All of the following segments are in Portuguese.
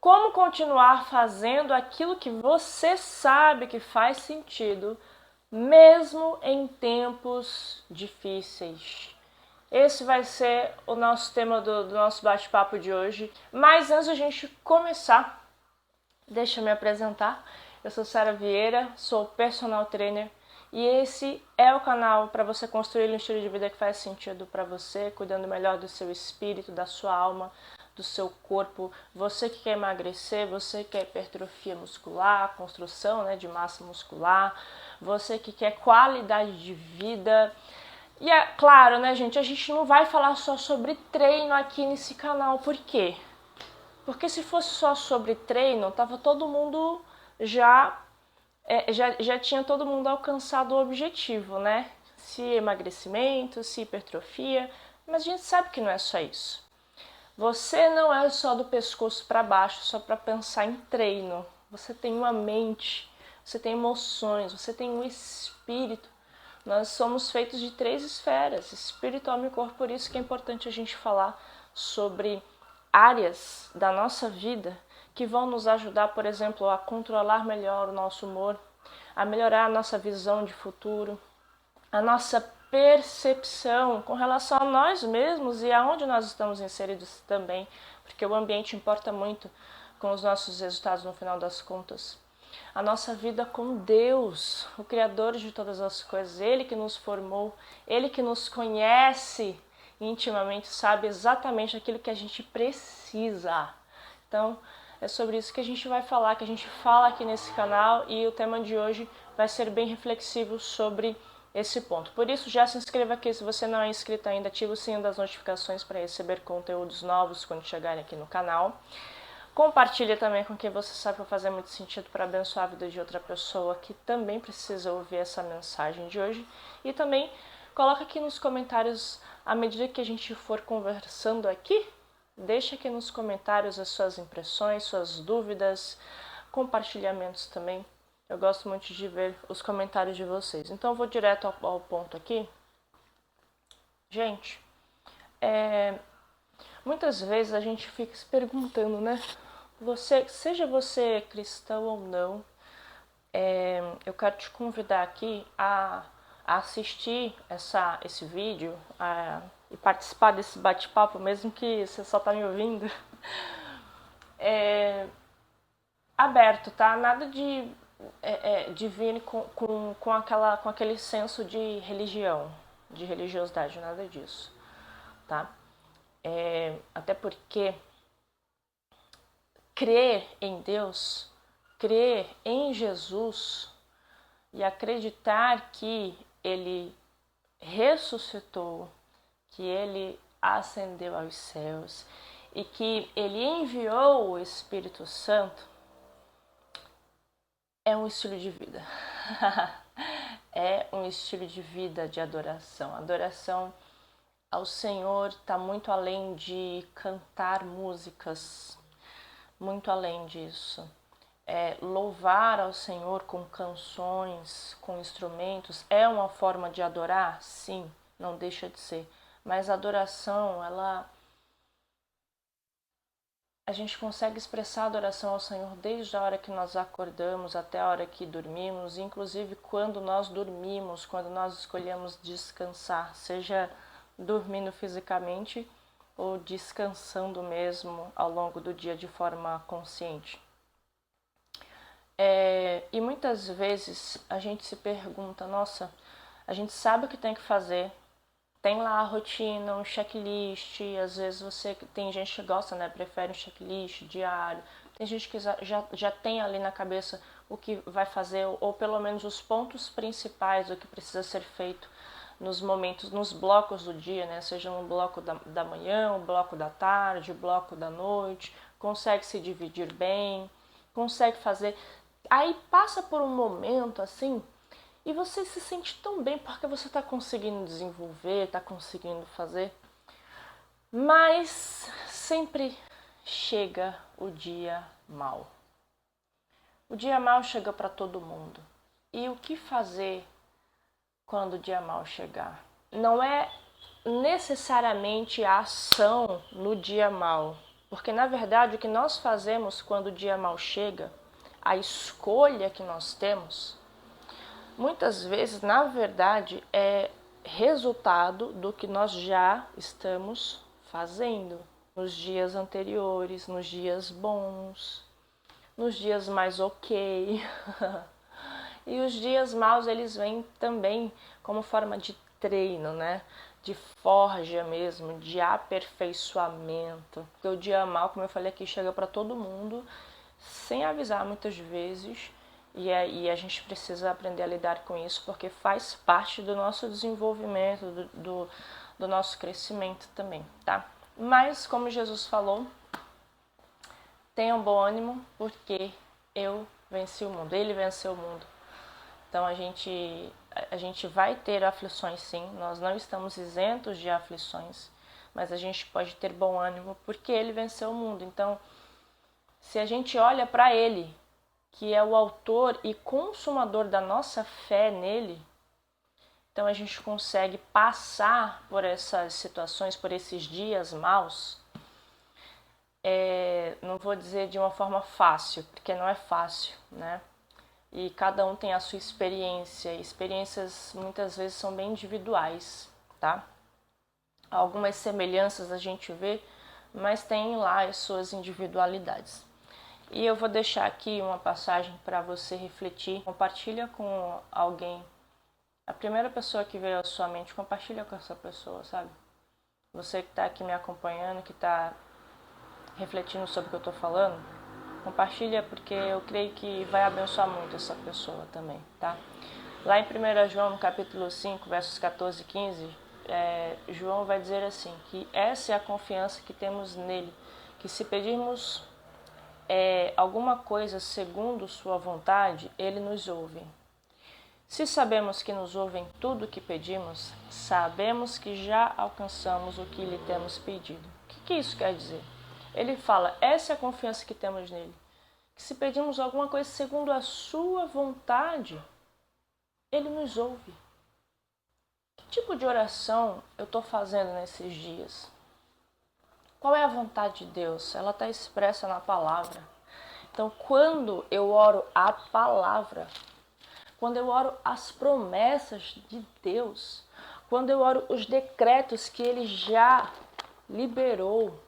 Como continuar fazendo aquilo que você sabe que faz sentido, mesmo em tempos difíceis? Esse vai ser o nosso tema do nosso bate-papo de hoje. Mas antes de a gente começar, deixa eu me apresentar. Eu sou Sara Vieira, sou personal trainer e esse é o canal para você construir um estilo de vida que faz sentido para você, cuidando melhor do seu espírito, da sua alma, do seu corpo. Você que quer emagrecer, você que quer hipertrofia muscular, construção, de massa muscular, você que quer qualidade de vida. E é claro, gente, a gente não vai falar só sobre treino aqui nesse canal. Por quê? Porque se fosse só sobre treino, tava todo mundo já tinha todo mundo alcançado o objetivo, né? Se emagrecimento, se hipertrofia, mas a gente sabe que não é só isso. Você não é só do pescoço para baixo, só para pensar em treino. Você tem uma mente, você tem emoções, você tem um espírito. Nós somos feitos de 3 esferas, espírito, alma e corpo, por isso que é importante a gente falar sobre áreas da nossa vida que vão nos ajudar, por exemplo, a controlar melhor o nosso humor, a melhorar a nossa visão de futuro, a nossa percepção com relação a nós mesmos e aonde nós estamos inseridos também, porque o ambiente importa muito com os nossos resultados no final das contas. A nossa vida com Deus, o Criador de todas as coisas, Ele que nos formou, Ele que nos conhece intimamente, sabe exatamente aquilo que a gente precisa. Então, é sobre isso que a gente vai falar, que a gente fala aqui nesse canal, e o tema de hoje vai ser bem reflexivo sobre esse ponto. Por isso, já se inscreva aqui se você não é inscrito ainda, ativa o sininho das notificações para receber conteúdos novos quando chegarem aqui no canal. Compartilha também com quem você sabe que vai fazer muito sentido para abençoar a vida de outra pessoa que também precisa ouvir essa mensagem de hoje. E também coloca aqui nos comentários, à medida que a gente for conversando aqui, deixa aqui nos comentários as suas impressões, suas dúvidas, compartilhamentos também. Eu gosto muito de ver os comentários de vocês. Então eu vou direto ao ponto aqui. Gente, muitas vezes a gente fica se perguntando, né? Seja você cristão ou não, eu quero te convidar aqui a assistir esse vídeo e participar desse bate-papo, mesmo que você só tá me ouvindo. Aberto, tá? Nada de vir com aquele senso de religião, de religiosidade, nada disso, tá? Até porque crer em Deus, crer em Jesus e acreditar que Ele ressuscitou, que Ele ascendeu aos céus e que Ele enviou o Espírito Santo é um estilo de vida. É um estilo de vida de adoração. Adoração ao Senhor está muito além de cantar músicas, muito além disso. Louvar ao Senhor com canções, com instrumentos, é uma forma de adorar? Sim, não deixa de ser. Mas a adoração, a gente consegue expressar a adoração ao Senhor desde a hora que nós acordamos até a hora que dormimos, inclusive quando nós dormimos, quando nós escolhemos descansar, seja dormindo fisicamente ou descansando mesmo ao longo do dia de forma consciente. E muitas vezes a gente se pergunta, nossa, a gente sabe o que tem que fazer, tem lá a rotina, um checklist, às vezes tem gente que gosta, prefere um checklist diário, tem gente que já tem ali na cabeça o que vai fazer, ou pelo menos os pontos principais, o que precisa ser feito nos momentos, nos blocos do dia, seja no bloco da manhã, o bloco da tarde, o bloco da noite, consegue se dividir bem, consegue fazer. Aí passa por um momento assim, e você se sente tão bem porque você está conseguindo desenvolver, está conseguindo fazer. Mas sempre chega o dia mau. O dia mau chega para todo mundo. E o que fazer quando o dia mau chegar? Não é necessariamente a ação no dia mau, Porque, na verdade, o que nós fazemos quando o dia mal chega, a escolha que nós temos, muitas vezes, na verdade, é resultado do que nós já estamos fazendo nos dias anteriores, nos dias bons, nos dias mais ok. E os dias maus, eles vêm também como forma de treino, né? De forja mesmo, de aperfeiçoamento. Porque o dia mau, como eu falei aqui, chega para todo mundo, sem avisar muitas vezes. E aí a gente precisa aprender a lidar com isso, porque faz parte do nosso desenvolvimento, do nosso crescimento também, tá? Mas, como Jesus falou, tenham bom ânimo, porque eu venci o mundo, ele venceu o mundo. Então a gente vai ter aflições sim, nós não estamos isentos de aflições, mas a gente pode ter bom ânimo porque ele venceu o mundo. Então, se a gente olha para ele, que é o autor e consumador da nossa fé nele, então a gente consegue passar por essas situações, por esses dias maus, não vou dizer de uma forma fácil, porque não é fácil, né? E cada um tem a sua experiência. Experiências muitas vezes são bem individuais, tá? Algumas semelhanças a gente vê, mas tem lá as suas individualidades. E eu vou deixar aqui uma passagem para você refletir. Compartilha com alguém. A primeira pessoa que veio à sua mente, compartilha com essa pessoa, sabe? Você que está aqui me acompanhando, que está refletindo sobre o que eu estou falando, compartilha porque eu creio que vai abençoar muito essa pessoa também, tá? Lá em 1 João, no capítulo 5, versos 14 e 15, João vai dizer assim, que essa é a confiança que temos nele, que se pedirmos alguma coisa segundo sua vontade, ele nos ouve. Se sabemos que nos ouve em tudo o que pedimos, sabemos que já alcançamos o que lhe temos pedido. O que isso quer dizer? Ele fala, essa é a confiança que temos nele, que se pedimos alguma coisa segundo a sua vontade, ele nos ouve. Que tipo de oração eu estou fazendo nesses dias? Qual é a vontade de Deus? Ela está expressa na palavra. Então, quando eu oro a palavra, quando eu oro as promessas de Deus, quando eu oro os decretos que Ele já liberou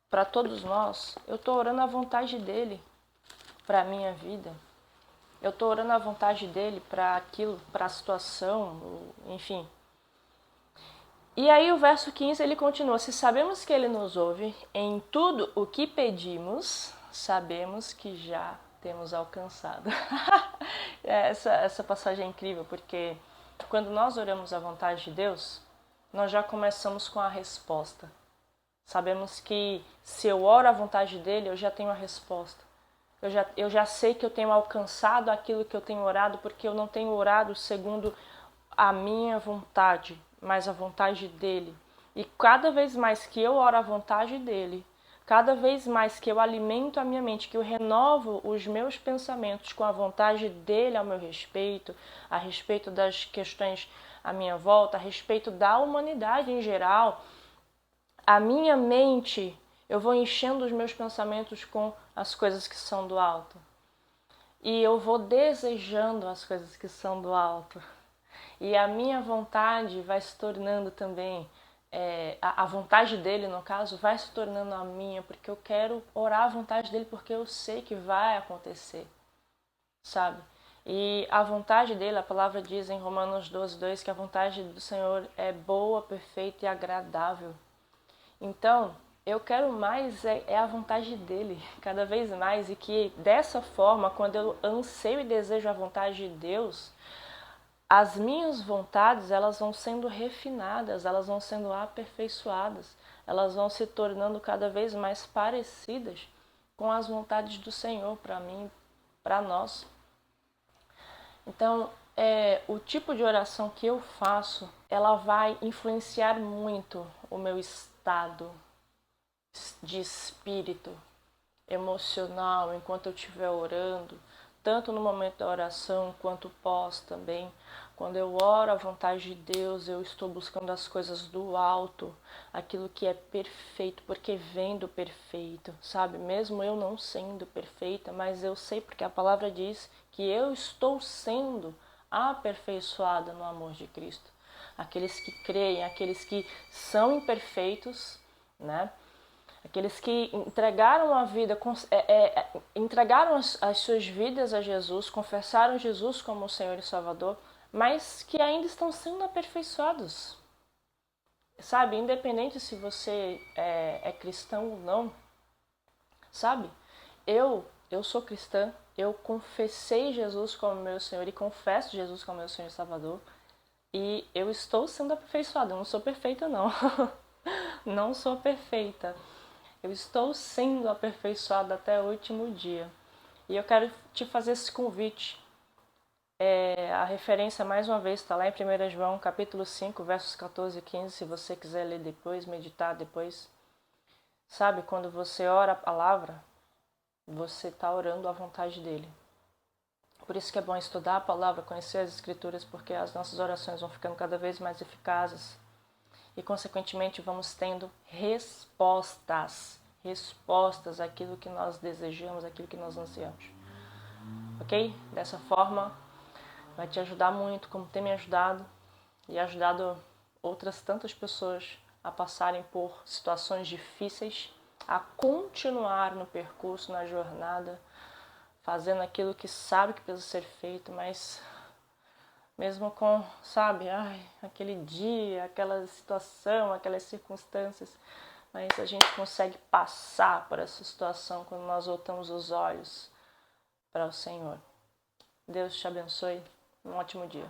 para todos nós, eu estou orando a vontade dEle para a minha vida. Eu estou orando a vontade dEle para aquilo, para a situação, enfim. E aí o verso 15 ele continua, se sabemos que Ele nos ouve em tudo o que pedimos, sabemos que já temos alcançado. Essa passagem é incrível, porque quando nós oramos a vontade de Deus, nós já começamos com a resposta. Sabemos que se eu oro a vontade dele, eu já tenho a resposta. Eu já sei que eu tenho alcançado aquilo que eu tenho orado, porque eu não tenho orado segundo a minha vontade, mas a vontade dele. E cada vez mais que eu oro a vontade dele, cada vez mais que eu alimento a minha mente, que eu renovo os meus pensamentos com a vontade dele ao meu respeito, a respeito das questões à minha volta, a respeito da humanidade em geral, a minha mente, eu vou enchendo os meus pensamentos com as coisas que são do alto. E eu vou desejando as coisas que são do alto. E a minha vontade vai se tornando também, a vontade dele, no caso, vai se tornando a minha, porque eu quero orar a vontade dele, porque eu sei que vai acontecer, sabe? E a vontade dele, a palavra diz em Romanos 12:2, que a vontade do Senhor é boa, perfeita e agradável. Então, eu quero mais a vontade dele, cada vez mais, e que dessa forma, quando eu anseio e desejo a vontade de Deus, as minhas vontades, elas vão sendo refinadas, elas vão sendo aperfeiçoadas, elas vão se tornando cada vez mais parecidas com as vontades do Senhor para mim, para nós. Então, o tipo de oração que eu faço, ela vai influenciar muito o meu estado de espírito emocional enquanto eu estiver orando, tanto no momento da oração quanto pós também. Quando eu oro a vontade de Deus, eu estou buscando as coisas do alto, aquilo que é perfeito, porque vem do perfeito, sabe? Mesmo eu não sendo perfeita, mas eu sei porque a palavra diz que eu estou sendo aperfeiçoada no amor de Cristo. Aqueles que creem, aqueles que são imperfeitos, né? Aqueles que entregaram a vida, entregaram as suas vidas a Jesus, confessaram Jesus como o Senhor e Salvador, mas que ainda estão sendo aperfeiçoados. Sabe, independente se você é cristão ou não, sabe? Eu sou cristã, eu confessei Jesus como meu Senhor e confesso Jesus como meu Senhor e Salvador, e eu estou sendo aperfeiçoada. Eu não sou perfeita, não. Não sou perfeita. Eu estou sendo aperfeiçoada até o último dia. E eu quero te fazer esse convite. A referência, mais uma vez, está lá em 1 João, capítulo 5, versos 14 e 15, se você quiser ler depois, meditar depois. Sabe, quando você ora a palavra, você está orando à vontade dele. Por isso que é bom estudar a palavra, conhecer as escrituras, porque as nossas orações vão ficando cada vez mais eficazes. E, consequentemente, vamos tendo respostas àquilo que nós desejamos, àquilo que nós ansiamos. Ok? Dessa forma, vai te ajudar muito, como tem me ajudado e ajudado outras tantas pessoas a passarem por situações difíceis, a continuar no percurso, na jornada, fazendo aquilo que sabe que precisa ser feito, mas mesmo com, sabe, aquele dia, aquela situação, aquelas circunstâncias, mas a gente consegue passar por essa situação quando nós voltamos os olhos para o Senhor. Deus te abençoe. Um ótimo dia.